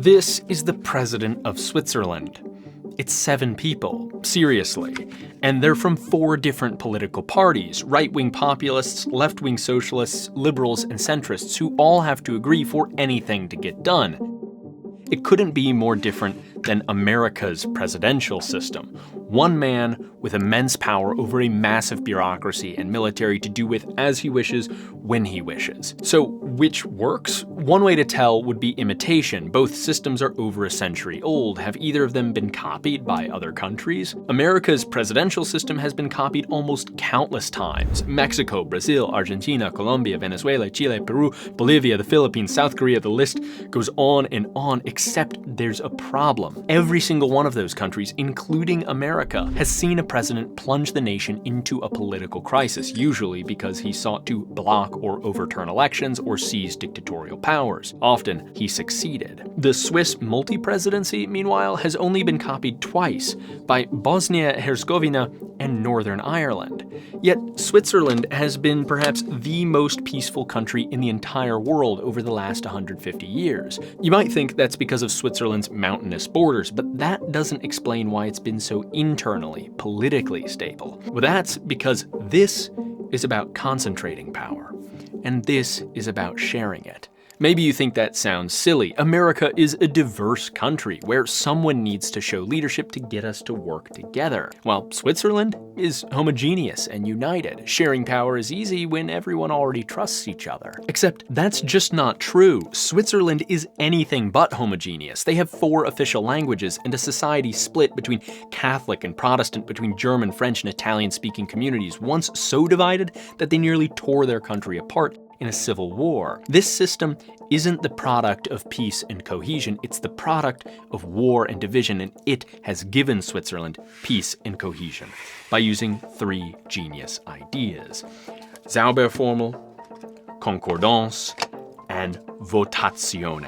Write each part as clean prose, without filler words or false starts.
This is the president of Switzerland. It's 7 people, seriously. And they're from 4 different political parties, right-wing populists, left-wing socialists, liberals, and centrists, who all have to agree for anything to get done. It couldn't be more different than America's presidential system. One man with immense power over a massive bureaucracy and military to do with as he wishes, when he wishes. So, which works? One way to tell would be imitation. Both systems are over a century old. Have either of them been copied by other countries? America's presidential system has been copied almost countless times. Mexico, Brazil, Argentina, Colombia, Venezuela, Chile, Peru, Bolivia, the Philippines, South Korea, the list goes on, except there's a problem. Every single one of those countries, including America, has seen a president plunge the nation into a political crisis, usually because he sought to block or overturn elections or seize dictatorial powers. Often, he succeeded. The Swiss multi-presidency, meanwhile, has only been copied twice, by Bosnia-Herzegovina and Northern Ireland. Yet, Switzerland has been perhaps the most peaceful country in the entire world over the last 150 years. You might think that's because of Switzerland's mountainous borders, but that doesn't explain why it's been so internally, politically stable. Well, that's because this is about concentrating power, and this is about sharing it. Maybe you think that sounds silly. America is a diverse country where someone needs to show leadership to get us to work together. While Switzerland is homogeneous and united. Sharing power is easy when everyone already trusts each other. Except that's just not true. Switzerland is anything but homogeneous. They have 4 official languages and a society split between Catholic and Protestant, between German, French, and Italian-speaking communities, once so divided that they nearly tore their country apart in a civil war. This system isn't the product of peace and cohesion, it's the product of war and division, and it has given Switzerland peace and cohesion by using 3 genius ideas: ZAUBERFORMEL, CONCORDANCE, and VOTAZIONE.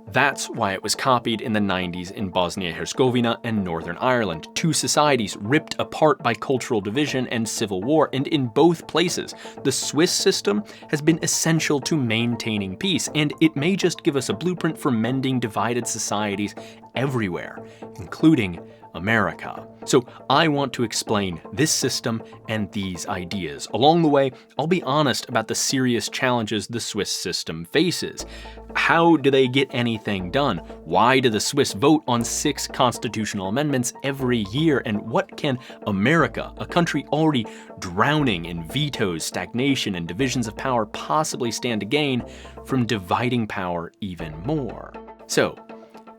That's why it was copied in the 90s in Bosnia-Herzegovina and Northern Ireland, 2 societies ripped apart by cultural division and civil war, and in both places, the Swiss system has been essential to maintaining peace, and it may just give us a blueprint for mending divided societies everywhere, including America. So I want to explain this system and these ideas. Along the way, I'll be honest about the serious challenges the Swiss system faces. How do they get anything done? Why do the Swiss vote on 6 constitutional amendments every year? And what can America, a country already drowning in vetoes, stagnation, and divisions of power, possibly stand to gain from dividing power even more? So,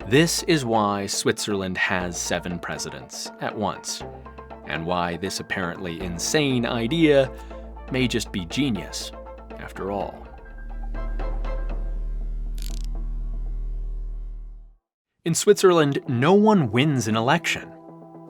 this is why Switzerland has 7 presidents at once, and why this apparently insane idea may just be genius, after all. In Switzerland, no one wins an election.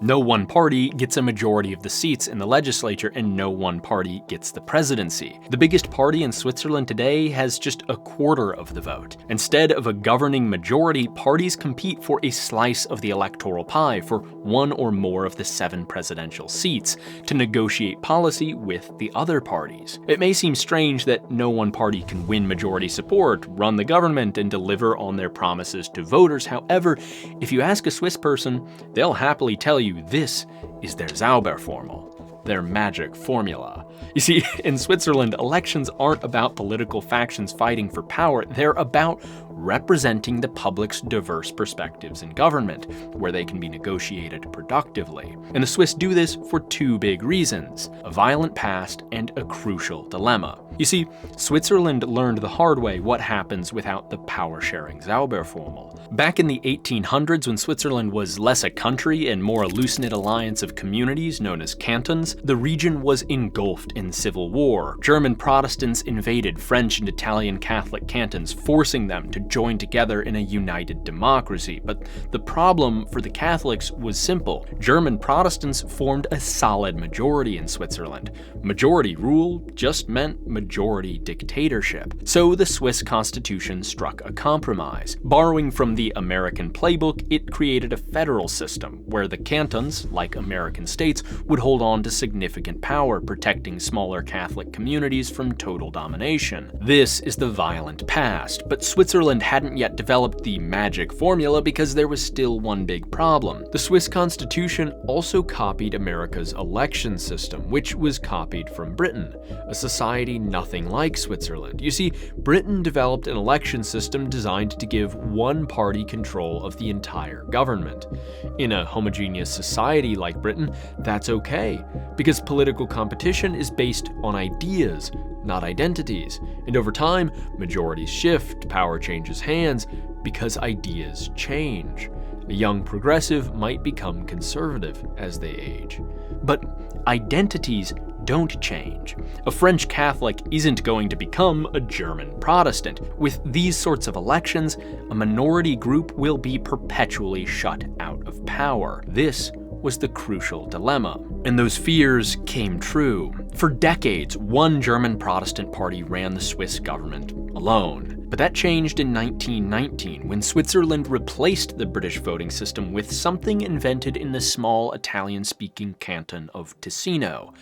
No one party gets a majority of the seats in the legislature, and no one party gets the presidency. The biggest party in Switzerland today has just a quarter of the vote. Instead of a governing majority, parties compete for a slice of the electoral pie, for 1 or more of the 7 presidential seats, to negotiate policy with the other parties. It may seem strange that no one party can win majority support, run the government, and deliver on their promises to voters. However, if you ask a Swiss person, they'll happily tell you this is their ZAUBERFORMEL, their magic formula. You see, in Switzerland, elections aren't about political factions fighting for power, they're about representing the public's diverse perspectives in government, where they can be negotiated productively. And the Swiss do this for 2 big reasons: a violent past and a crucial dilemma. You see, Switzerland learned the hard way what happens without the power-sharing ZAUBERFORMEL. Back in the 1800s, when Switzerland was less a country and more a loose-knit alliance of communities known as cantons, the region was engulfed in civil war. German Protestants invaded French and Italian Catholic cantons, forcing them to join together in a united democracy. But the problem for the Catholics was simple. German Protestants formed a solid majority in Switzerland. Majority rule just meant majority dictatorship. So the Swiss constitution struck a compromise. Borrowing from the American playbook, it created a federal system where the cantons, like American states, would hold on to significant power, protecting smaller Catholic communities from total domination. This is the violent past, but Switzerland Switzerland hadn't yet developed the magic formula because there was still one big problem. The Swiss constitution also copied America's election system, which was copied from Britain, a society nothing like Switzerland. You see, Britain developed an election system designed to give one party control of the entire government. In a homogeneous society like Britain, that's okay, because political competition is based on ideas, not identities. And over time, majorities shift, power changes hands, because ideas change. A young progressive might become conservative as they age. But identities don't change. A French Catholic isn't going to become a German Protestant. With these sorts of elections, a minority group will be perpetually shut out of power. This was the crucial dilemma. And those fears came true. For decades, one German Protestant party ran the Swiss government alone. But that changed in 1919 when Switzerland replaced the British voting system with something invented in the small Italian-speaking canton of Ticino: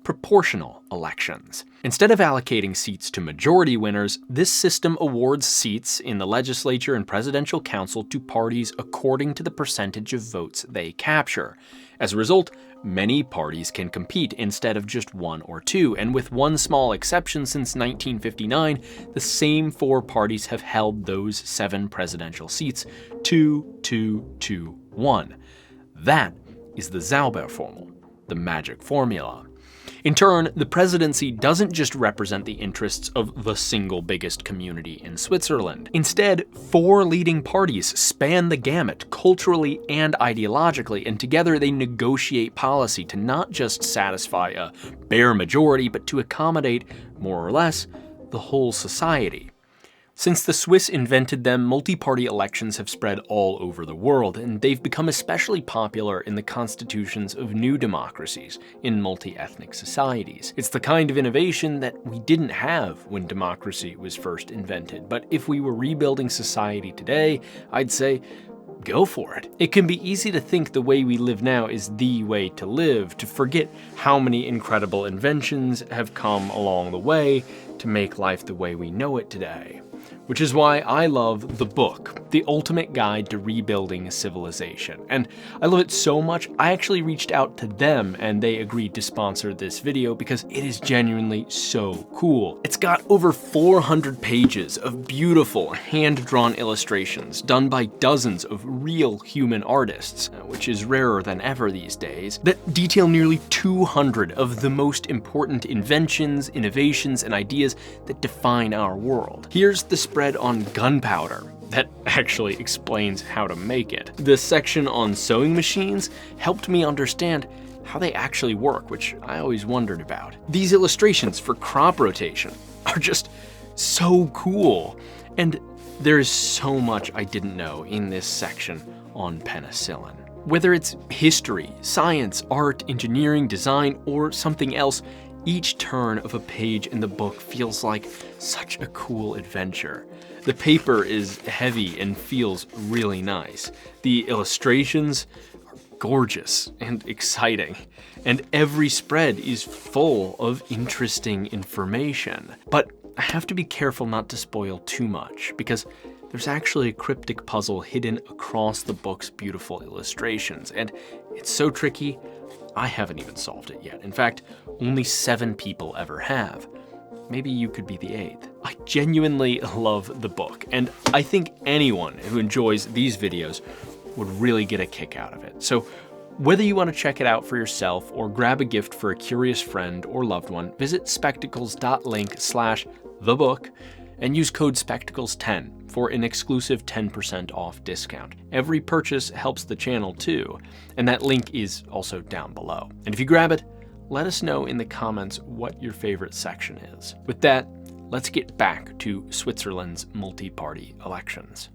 proportional elections. Instead of allocating seats to majority winners, this system awards seats in the legislature and presidential council to parties according to the percentage of votes they capture. As a result, many parties can compete instead of just one or two, and with one small exception since 1959, the same four parties have held those 7 presidential seats 2-2-2-1. That is the ZAUBERFORMEL, the magic formula. In turn, the presidency doesn't just represent the interests of the single biggest community in Switzerland. Instead, 4 leading parties span the gamut culturally and ideologically, and together they negotiate policy to not just satisfy a bare majority, but to accommodate, more or less, the whole society. Since the Swiss invented them, multi-party elections have spread all over the world, and they've become especially popular in the constitutions of new democracies, in multi-ethnic societies. It's the kind of innovation that we didn't have when democracy was first invented, but if we were rebuilding society today, I'd say, go for it. It can be easy to think the way we live now is the way to live, to forget how many incredible inventions have come along the way to make life the way we know it today. Which is why I love the book, The Ultimate Guide to Rebuilding Civilization. And I love it so much, I actually reached out to them and they agreed to sponsor this video because it is genuinely so cool. It's got over 400 pages of beautiful hand-drawn illustrations done by dozens of real human artists, which is rarer than ever these days, that detail nearly 200 of the most important inventions, innovations, and ideas that define our world. Here's the spread on gunpowder that actually explains how to make it. This section on sewing machines helped me understand how they actually work, which I always wondered about. These illustrations for crop rotation are just so cool. And there's so much I didn't know in this section on penicillin. Whether it's history, science, art, engineering, design, or something else, each turn of a page in the book feels like such a cool adventure. The paper is heavy and feels really nice. The illustrations are gorgeous and exciting, and every spread is full of interesting information. But I have to be careful not to spoil too much, because there's actually a cryptic puzzle hidden across the book's beautiful illustrations, and it's so tricky, I haven't even solved it yet. In fact, only 7 people ever have. Maybe you could be the 8th. I genuinely love the book, and I think anyone who enjoys these videos would really get a kick out of it. So whether you want to check it out for yourself or grab a gift for a curious friend or loved one, visit spectacles.link/thebook and use code SPECTACLES10 for an exclusive 10% off discount. Every purchase helps the channel too, and that link is also down below. And if you grab it, let us know in the comments what your favorite section is. With that, let's get back to Switzerland's multi-party elections.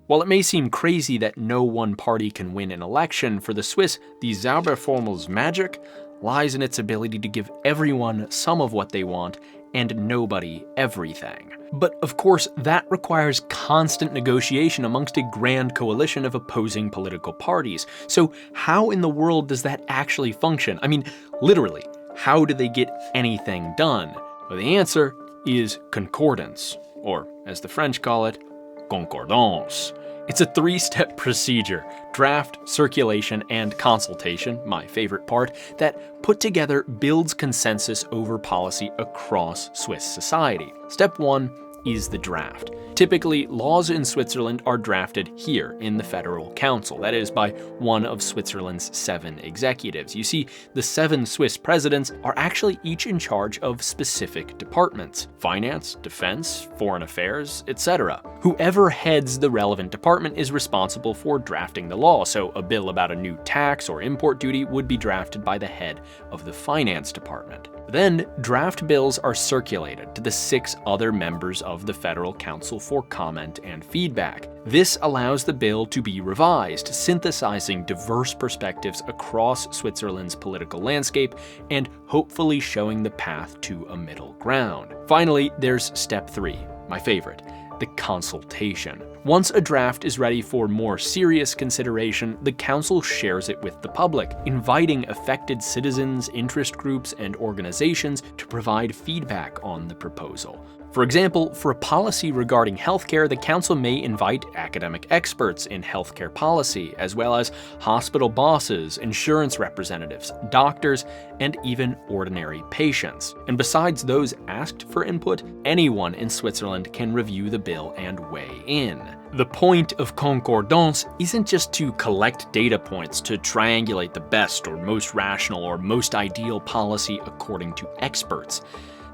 While it may seem crazy that no one party can win an election, for the Swiss, the ZAUBERFORMEL's magic lies in its ability to give everyone some of what they want and nobody everything. But of course, that requires constant negotiation amongst a grand coalition of opposing political parties. So how in the world does that actually function? I mean, literally, how do they get anything done? Well, the answer is concordance, or as the French call it, CONCORDANCE. It's a 3-step procedure: draft, circulation, and consultation, my favorite part, that put together builds consensus over policy across Swiss society. Step 1 is the draft. Typically, laws in Switzerland are drafted here in the Federal Council, that is, by one of Switzerland's 7 executives. You see, the 7 Swiss presidents are actually each in charge of specific departments: finance, defense, foreign affairs, etc. Whoever heads the relevant department is responsible for drafting the law, so a bill about a new tax or import duty would be drafted by the head of the finance department. Then, draft bills are circulated to the 6 other members of the Federal Council for comment and feedback. This allows the bill to be revised, synthesizing diverse perspectives across Switzerland's political landscape and hopefully showing the path to a middle ground. Finally, there's step 3, my favorite: the consultation. Once a draft is ready for more serious consideration, the council shares it with the public, inviting affected citizens, interest groups, and organizations to provide feedback on the proposal. For example, for a policy regarding healthcare, the council may invite academic experts in healthcare policy, as well as hospital bosses, insurance representatives, doctors, and even ordinary patients. And besides those asked for input, anyone in Switzerland can review the bill and weigh in. The point of concordance isn't just to collect data points to triangulate the best or most rational or most ideal policy according to experts.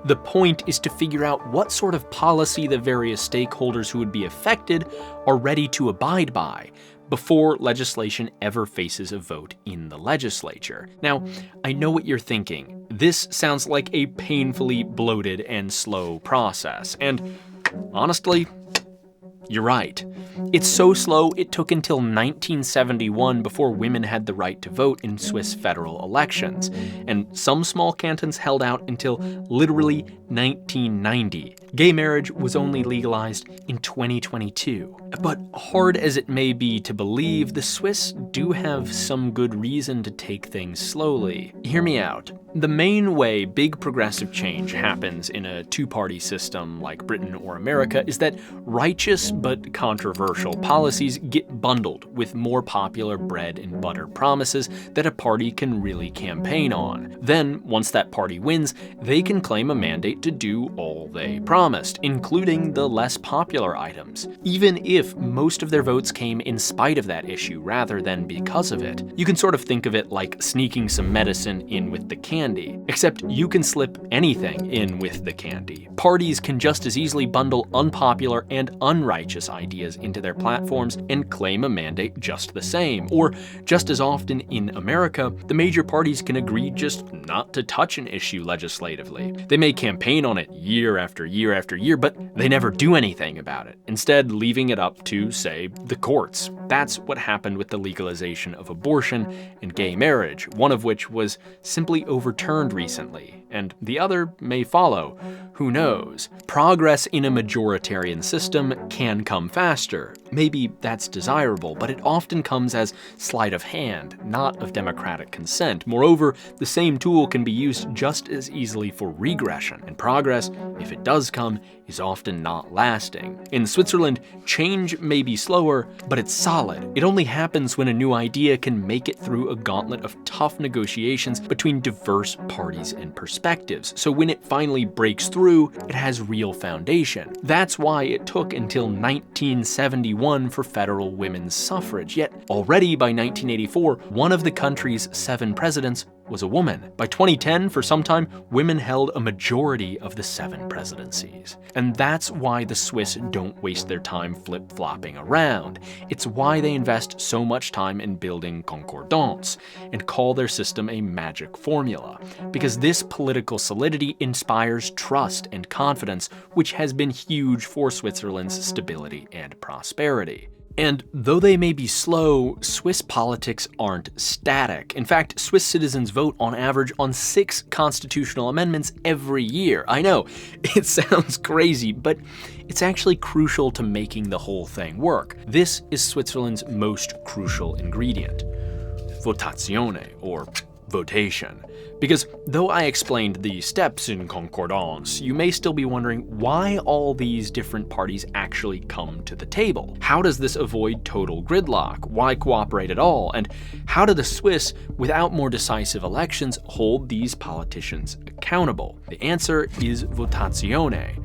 The point is to figure out what sort of policy the various stakeholders who would be affected are ready to abide by before legislation ever faces a vote in the legislature. Now, I know what you're thinking. This sounds like a painfully bloated and slow process, and honestly, you're right. It's so slow it took until 1971 before women had the right to vote in Swiss federal elections, and some small cantons held out until literally 1990. Gay marriage was only legalized in 2022. But hard as it may be to believe, the Swiss do have some good reason to take things slowly. Hear me out. The main way big progressive change happens in a 2-party system like Britain or America is that righteous but controversial policies get bundled with more popular bread and butter promises that a party can really campaign on. Then, once that party wins, they can claim a mandate to do all they promised, including the less popular items, even if most of their votes came in spite of that issue rather than because of it. You can sort of think of it like sneaking some medicine in with the candy, except you can slip anything in with the candy. Parties can just as easily bundle unpopular and unrighteous ideas into their platforms and claim a mandate just the same. Or just as often in America, the major parties can agree just not to touch an issue legislatively. They may campaign on it year after year after year, but they never do anything about it, instead leaving it up to, say, the courts. That's what happened with the legalization of abortion and gay marriage, one of which was simply overturned recently, and the other may follow. Who knows? Progress in a majoritarian system can come faster. Maybe that's desirable, but it often comes as sleight of hand, not of democratic consent. Moreover, the same tool can be used just as easily for regression, and progress, if it does come, is often not lasting. In Switzerland, change may be slower, but it's solid. It only happens when a new idea can make it through a gauntlet of tough negotiations between diverse parties and perspectives. So when it finally breaks through, it has real foundation. That's why it took until 1971 for federal women's suffrage. Yet already by 1984, one of the country's 7 presidents was a woman. By 2010, for some time, women held a majority of the 7 presidencies. And that's why the Swiss don't waste their time flip-flopping around. It's why they invest so much time in building concordance and call their system a magic formula. Because this political solidity inspires trust and confidence, which has been huge for Switzerland's stability and prosperity. And though they may be slow, Swiss politics aren't static. In fact, Swiss citizens vote on average on 6 constitutional amendments every year. I know, it sounds crazy, but it's actually crucial to making the whole thing work. This is Switzerland's most crucial ingredient: VOTAZIONE, or votation. Because though I explained the steps in concordance, you may still be wondering why all these different parties actually come to the table. How does this avoid total gridlock? Why cooperate at all? And how do the Swiss, without more decisive elections, hold these politicians accountable? The answer is votazione.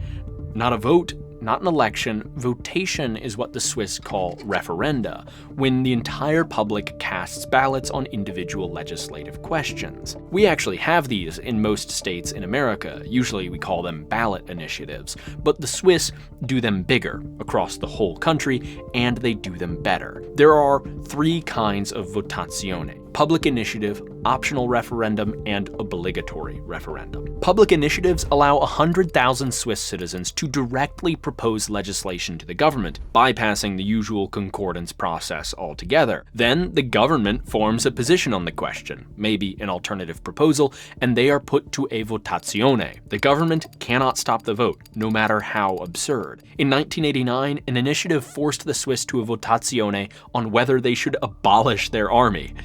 Not a vote, not an election. Votation is what the Swiss call referenda, when the entire public casts ballots on individual legislative questions. We actually have these in most states in America. Usually we call them ballot initiatives, but the Swiss do them bigger across the whole country, and they do them better. There are three kinds of votazione: public initiative, optional referendum, and obligatory referendum. Public initiatives allow 100,000 Swiss citizens to directly propose legislation to the government, bypassing the usual concordance process altogether. Then the government forms a position on the question, maybe an alternative proposal, and they are put to a votazione. The government cannot stop the vote, no matter how absurd. In 1989, an initiative forced the Swiss to a votazione on whether they should abolish their army.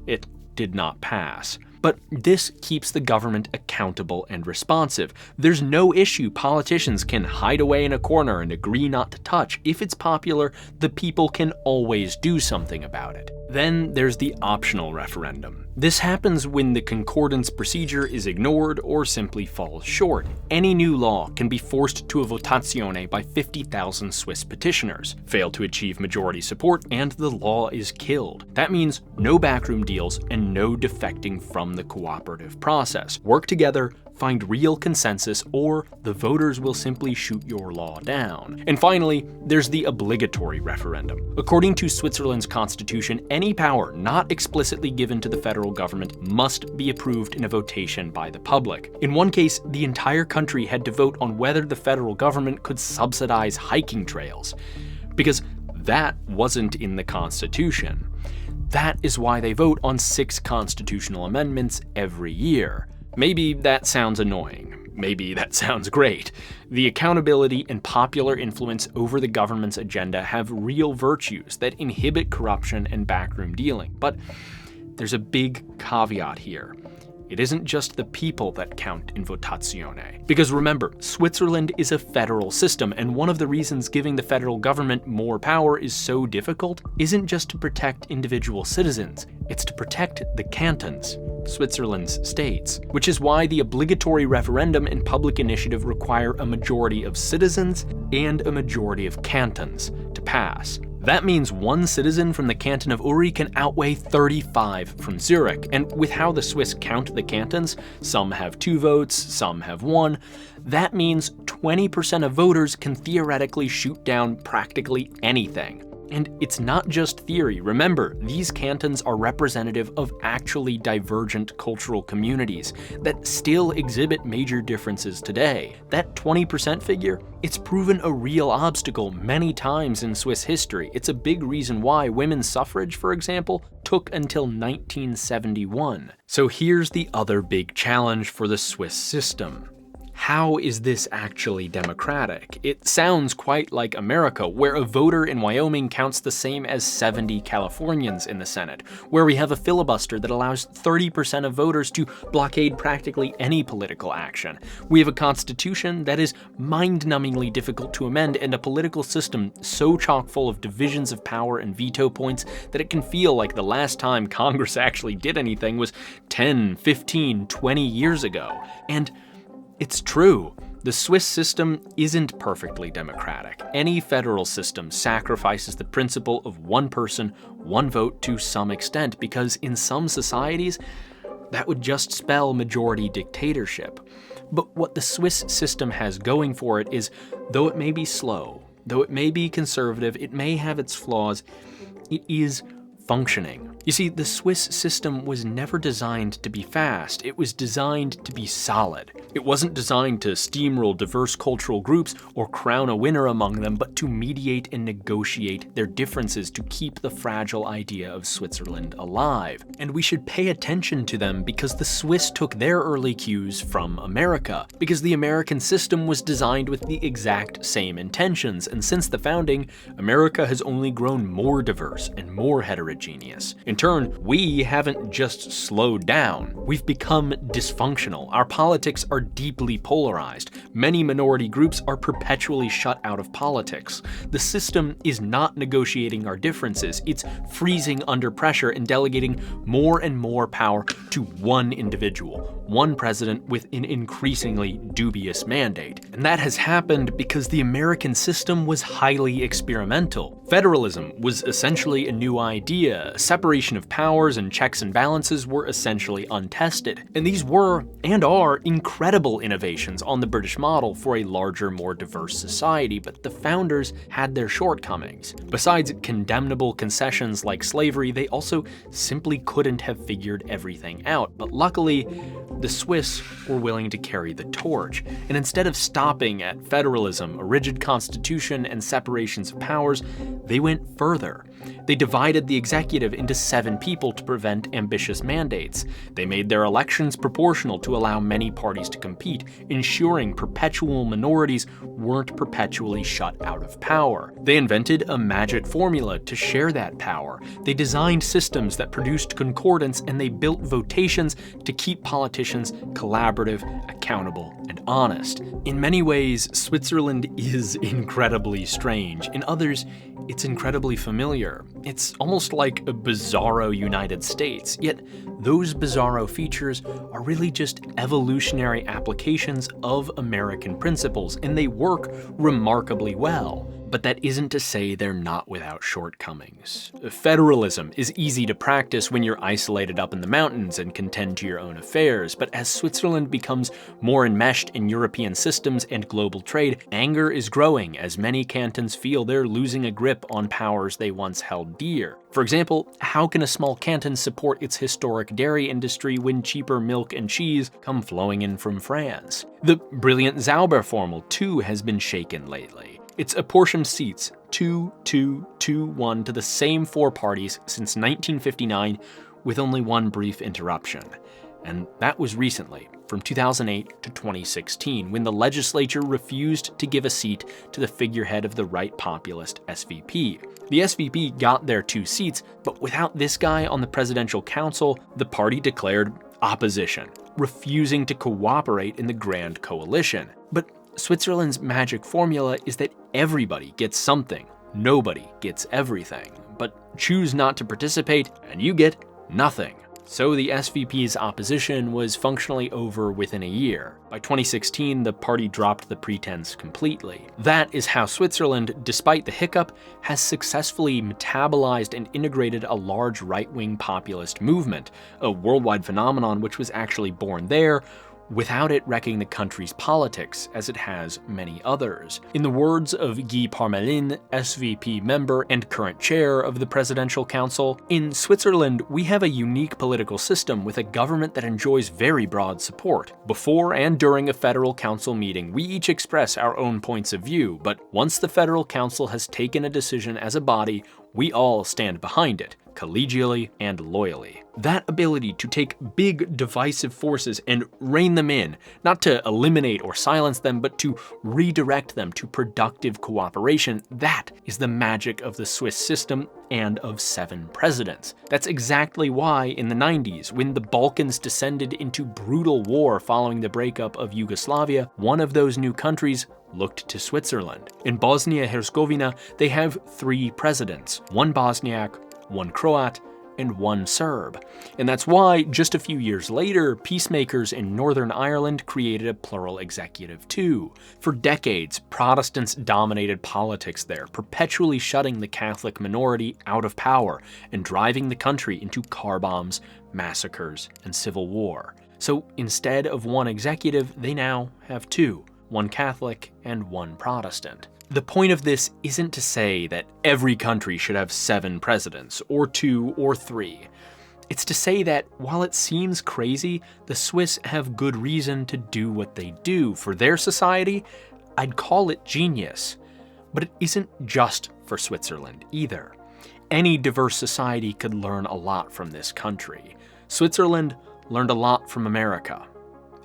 It did not pass. But this keeps the government accountable and responsive. There's no issue politicians can hide away in a corner and agree not to touch. If it's popular, the people can always do something about it. Then there's the optional referendum. This happens when the concordance procedure is ignored or simply falls short. Any new law can be forced to a votazione by 50,000 Swiss petitioners, fail to achieve majority support, and the law is killed. That means no backroom deals and no defecting from the cooperative process. Work together, find real consensus, or the voters will simply shoot your law down. And finally, there's the obligatory referendum. According to Switzerland's constitution, any power not explicitly given to the federal government must be approved in a votation by the public. In one case, the entire country had to vote on whether the federal government could subsidize hiking trails, because that wasn't in the constitution. That is why they vote on 6 constitutional amendments every year. Maybe that sounds annoying. Maybe that sounds great. The accountability and popular influence over the government's agenda have real virtues that inhibit corruption and backroom dealing. But there's a big caveat here. It isn't just the people that count in votazione. Because remember, Switzerland is a federal system, and one of the reasons giving the federal government more power is so difficult isn't just to protect individual citizens, it's to protect the cantons, Switzerland's states, which is why the obligatory referendum and public initiative require a majority of citizens and a majority of cantons to pass. That means one citizen from the canton of Uri can outweigh 35 from Zurich, and with how the Swiss count the cantons, some have 2 votes, some have 1, that means 20% of voters can theoretically shoot down practically anything. And it's not just theory. Remember, these cantons are representative of actually divergent cultural communities that still exhibit major differences today. That 20% figure, it's proven a real obstacle many times in Swiss history. It's a big reason why women's suffrage, for example, took until 1971. So here's the other big challenge for the Swiss system. How is this actually democratic? It sounds quite like America, where a voter in Wyoming counts the same as 70 Californians in the Senate, where we have a filibuster that allows 30% of voters to blockade practically any political action. We have a constitution that is mind-numbingly difficult to amend, and a political system so chock full of divisions of power and veto points that it can feel like the last time Congress actually did anything was 10, 15, 20 years ago. And it's true. The Swiss system isn't perfectly democratic. Any federal system sacrifices the principle of one person, one vote to some extent, because in some societies, that would just spell majority dictatorship. But what the Swiss system has going for it is, though it may be slow, though it may be conservative, it may have its flaws, it is functioning. You see, the Swiss system was never designed to be fast. It was designed to be solid. It wasn't designed to steamroll diverse cultural groups or crown a winner among them, but to mediate and negotiate their differences to keep the fragile idea of Switzerland alive. And we should pay attention to them because the Swiss took their early cues from America, because the American system was designed with the exact same intentions, and since the founding, America has only grown more diverse and more heterogeneous. genius. In turn, we haven't just slowed down. We've become dysfunctional. Our politics are deeply polarized. Many minority groups are perpetually shut out of politics. The system is not negotiating our differences. It's freezing under pressure and delegating more and more power to one individual, one president with an increasingly dubious mandate. And that has happened because the American system was highly experimental. Federalism was essentially a new idea. Separation of powers and checks and balances were essentially untested. And these were, and are, incredible innovations on the British model for a larger, more diverse society, but the founders had their shortcomings. Besides condemnable concessions like slavery, they also simply couldn't have figured everything out. But luckily, the Swiss were willing to carry the torch. And instead of stopping at federalism, a rigid constitution, and separations of powers, they went further. They divided the executive into 7 people to prevent ambitious mandates. They made their elections proportional to allow many parties to compete, ensuring perpetual minorities weren't perpetually shut out of power. They invented a magic formula to share that power. They designed systems that produced concordance, and they built votations to keep politicians collaborative, accountable, and honest. In many ways, Switzerland is incredibly strange. In others, it's incredibly familiar. It's almost like a bizarro United States, yet those bizarro features are really just evolutionary applications of American principles, and they work remarkably well. But that isn't to say they're not without shortcomings. Federalism is easy to practice when you're isolated up in the mountains and can tend to your own affairs, but as Switzerland becomes more enmeshed in European systems and global trade, anger is growing as many cantons feel they're losing a grip on powers they once held dear. For example, how can a small canton support its historic dairy industry when cheaper milk and cheese come flowing in from France? The brilliant ZAUBERFORMEL too has been shaken lately. It's apportioned seats 2-2-2-1 to the same 4 parties since 1959, with only one brief interruption. And that was recently, from 2008 to 2016, when the legislature refused to give a seat to the figurehead of the right populist SVP. The SVP got their 2 seats, but without this guy on the presidential council, the party declared opposition, refusing to cooperate in the Grand Coalition. But Switzerland's magic formula is that everybody gets something, nobody gets everything. But choose not to participate, and you get nothing. So the SVP's opposition was functionally over within a year. By 2016, the party dropped the pretense completely. That is how Switzerland, despite the hiccup, has successfully metabolized and integrated a large right-wing populist movement, a worldwide phenomenon which was actually born there, without it wrecking the country's politics, as it has many others. In the words of Guy Parmelin, SVP member and current chair of the Presidential Council, "In Switzerland, we have a unique political system with a government that enjoys very broad support. Before and during a Federal Council meeting, we each express our own points of view, but once the Federal Council has taken a decision as a body, we all stand behind it, collegially and loyally." That ability to take big divisive forces and rein them in, not to eliminate or silence them, but to redirect them to productive cooperation, that is the magic of the Swiss system and of 7 presidents. That's exactly why in the 90s, when the Balkans descended into brutal war following the breakup of Yugoslavia, one of those new countries looked to Switzerland. In Bosnia-Herzegovina, they have 3 presidents, 1 Bosniak, 1 Croat, and 1 Serb. And that's why, just a few years later, peacemakers in Northern Ireland created a plural executive too. For decades, Protestants dominated politics there, perpetually shutting the Catholic minority out of power and driving the country into car bombs, massacres, and civil war. So instead of 1 executive, they now have 2, 1 Catholic and 1 Protestant. The point of this isn't to say that every country should have 7 presidents, or 2 or 3. It's to say that while it seems crazy, the Swiss have good reason to do what they do. For their society, I'd call it genius. But it isn't just for Switzerland either. Any diverse society could learn a lot from this country. Switzerland learned a lot from America.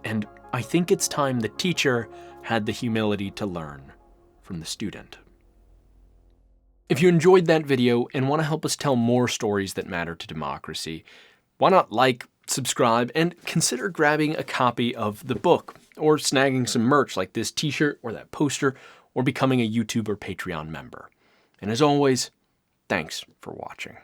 And I think it's time the teacher had the humility to learn from the student. If you enjoyed that video and want to help us tell more stories that matter to democracy, why not like, subscribe, and consider grabbing a copy of the book, or snagging some merch like this t-shirt or that poster, or becoming a YouTube or Patreon member. And as always, thanks for watching.